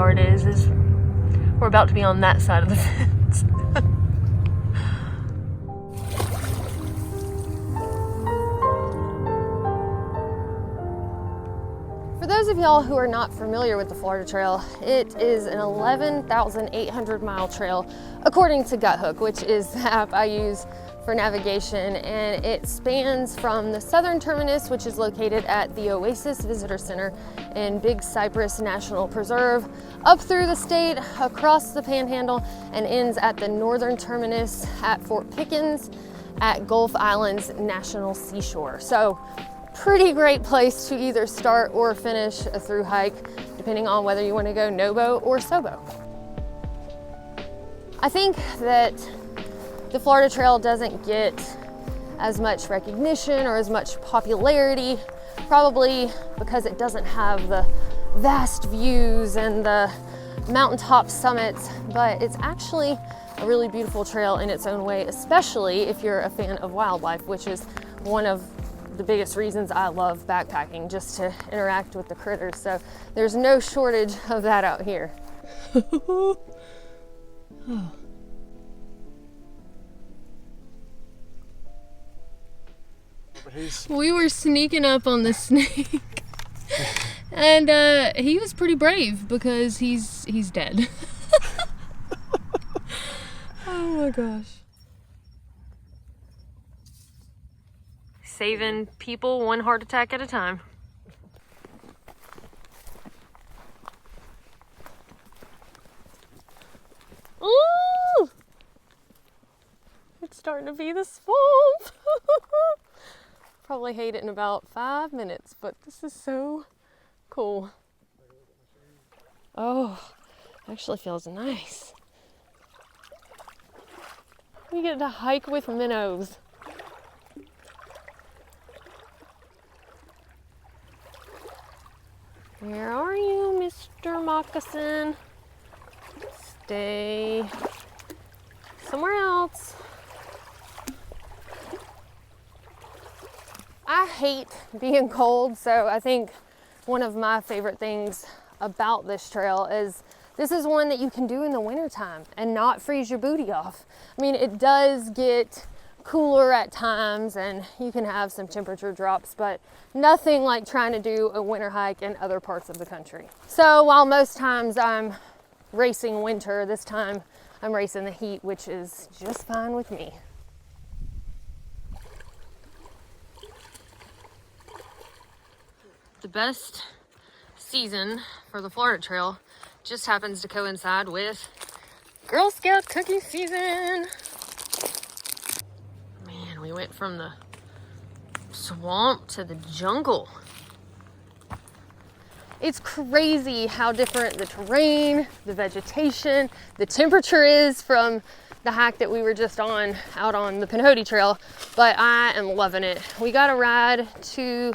part is we're about to be on that side of the fence. For those of y'all who are not familiar with the Florida Trail, it is an 11,800 mile trail according to Guthook, which is the app I use for navigation, and it spans from the southern terminus, which is located at the Oasis Visitor Center in Big Cypress National Preserve, up through the state, across the Panhandle, and ends at the northern terminus at Fort Pickens at Gulf Islands National Seashore. So pretty great place to either start or finish a through hike, depending on whether you want to go no-boat or SOBO. I think that the Florida Trail doesn't get as much recognition or as much popularity, probably because it doesn't have the vast views and the mountaintop summits, but it's actually a really beautiful trail in its own way, especially if you're a fan of wildlife, which is one of the biggest reasons I love backpacking, just to interact with the critters. So there's no shortage of that out here. We were sneaking up on the snake and he was pretty brave because he's dead. Oh my gosh. Saving people one heart attack at a time. Ooh! It's starting to be the swamp. Probably hate it in about 5 minutes, but this is so cool. Oh, actually feels nice. We get to hike with minnows. Where are you, Mr. Moccasin? Stay somewhere else. I hate being cold, so I think one of my favorite things about this trail is this is one that you can do in the wintertime and not freeze your booty off. I mean, it does get cooler at times and you can have some temperature drops, but nothing like trying to do a winter hike in other parts of the country. So while most times I'm racing winter, this time I'm racing the heat, which is just fine with me. The best season for the Florida Trail just happens to coincide with Girl Scout cookie season. Man, we went from the swamp to the jungle. It's crazy how different the terrain, the vegetation, the temperature is from the hike that we were just on out on the Pinhoti Trail, but I am loving it. We got a ride to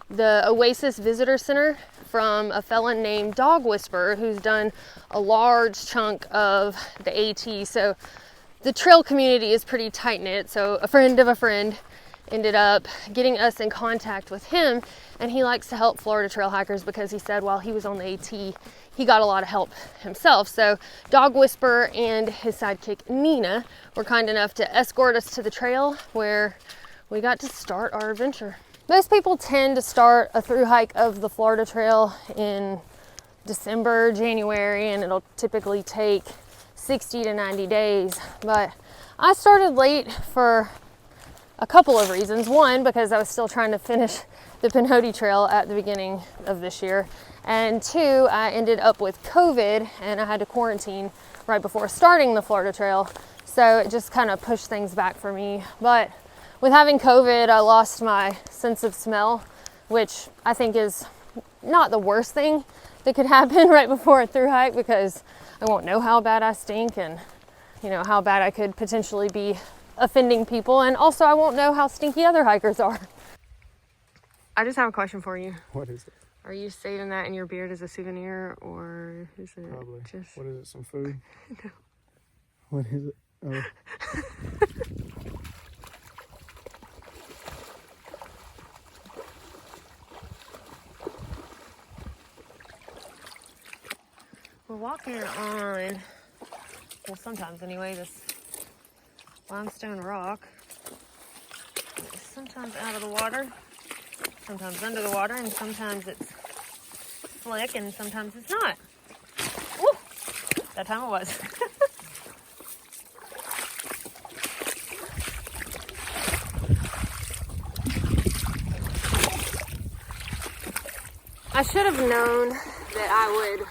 the Oasis Visitor Center from a fella named Dog Whisperer who's done a large chunk of the AT. So the trail community is pretty tight-knit, so a friend of a friend ended up getting us in contact with him, and he likes to help Florida Trail hikers because he said while he was on the AT, he got a lot of help himself. So Dog Whisperer and his sidekick Nina were kind enough to escort us to the trail where we got to start our adventure. Most people tend to start a through hike of the Florida Trail in December, January, and it'll typically take 60 to 90 days. But I started late for a couple of reasons. One, because I was still trying to finish the Pinhoti Trail at the beginning of this year. And two, I ended up with COVID and I had to quarantine right before starting the Florida Trail. So it just kind of pushed things back for me. But with having COVID, I lost my sense of smell, which I think is not the worst thing that could happen right before a through hike, because I won't know how bad I stink and, you know, how bad I could potentially be offending people. And also I won't know how stinky other hikers are. I just have a question for you. What is it? Are you saving that in your beard as a souvenir, or is it Probably. just... What is it, some food? No. What is it? Oh. Well, walking on, well, sometimes anyway, this limestone rock. It's sometimes out of the water, sometimes under the water, and sometimes it's slick, and sometimes it's not. Woo! That time it was. I should have known that I would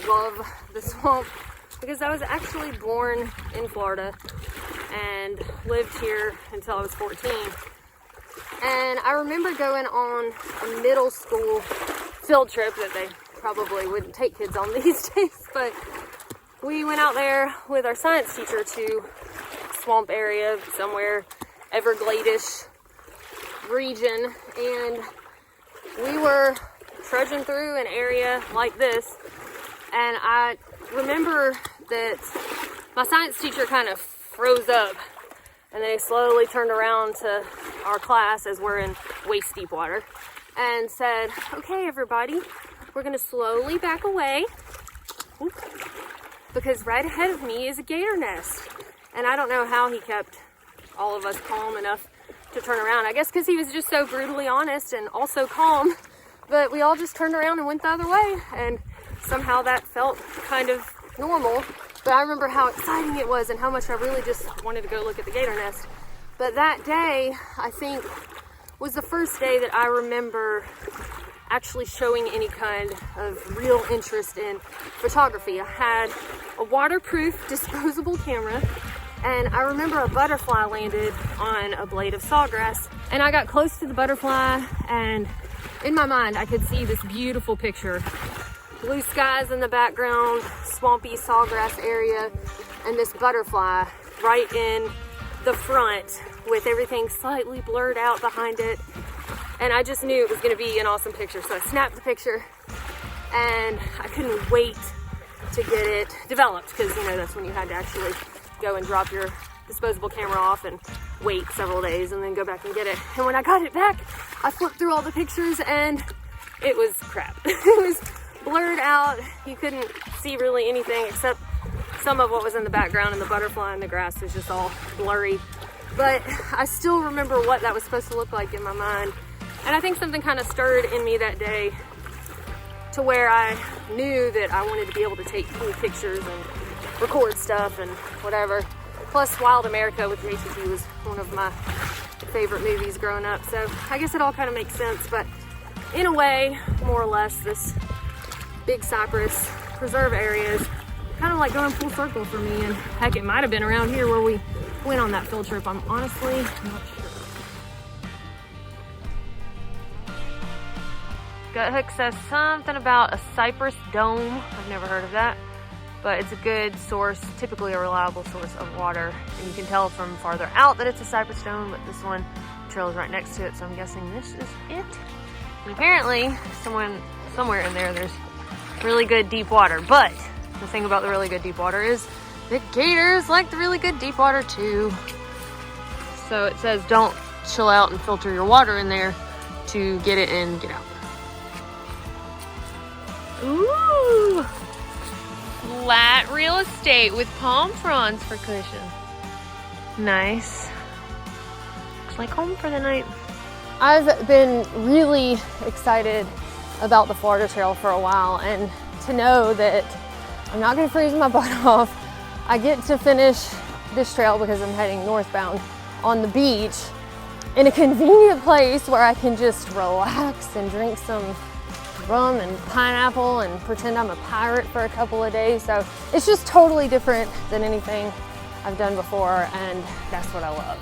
love the swamp because I was actually born in Florida and lived here until I was 14. And I remember going on a middle school field trip that they probably wouldn't take kids on these days, but we went out there with our science teacher to swamp area somewhere, Everglades region, and we were trudging through an area like this, and I remember that my science teacher kind of froze up, and they slowly turned around to our class as we're in waist deep water and said, "Okay, everybody, we're going to slowly back away because right ahead of me is a gator nest." And I don't know how he kept all of us calm enough to turn around. I guess because he was just so brutally honest and also calm. But we all just turned around and went the other way, and somehow that felt kind of normal. But I remember how exciting it was and how much I really just wanted to go look at the gator nest. But that day, I think, was the first day that I remember actually showing any kind of real interest in photography. I had a waterproof disposable camera, and I remember a butterfly landed on a blade of sawgrass, and I got close to the butterfly, and in my mind, I could see this beautiful picture. Blue skies in the background, swampy sawgrass area, and this butterfly right in the front with everything slightly blurred out behind it. And I just knew it was gonna be an awesome picture. So I snapped the picture, and I couldn't wait to get it developed, because you know that's when you had to actually go and drop your disposable camera off and wait several days and then go back and get it. And when I got it back, I flipped through all the pictures and it was crap. It was blurred out. You couldn't see really anything except some of what was in the background, and the butterfly and the grass was just all blurry. But I still remember what that was supposed to look like in my mind. And I think something kind of stirred in me that day to where I knew that I wanted to be able to take cool pictures and record stuff and whatever. Plus, Wild America with JTT was one of my favorite movies growing up. So I guess it all kind of makes sense. But in a way, more or less, this Big Cypress preserve area is kind of like going full circle for me. And heck, it might have been around here where we went on that field trip. I'm honestly not sure. Guthook says something about a cypress dome. I've never heard of that, but it's a good source, typically a reliable source of water. And you can tell from farther out that it's a cypress dome, but this one, the trail is right next to it, so I'm guessing this is it. And apparently, somewhere in there, there's really good deep water. But the thing about the really good deep water is that gators like the really good deep water too. So it says don't chill out and filter your water in there to get it in, get out. Ooh, flat real estate with palm fronds for cushion. Nice. Looks like home for the night. I've been really excited about the Florida Trail for a while, and to know that I'm not gonna freeze my butt off. I get to finish this trail because I'm heading northbound on the beach in a convenient place where I can just relax and drink some rum and pineapple and pretend I'm a pirate for a couple of days. So it's just totally different than anything I've done before, and that's what I love.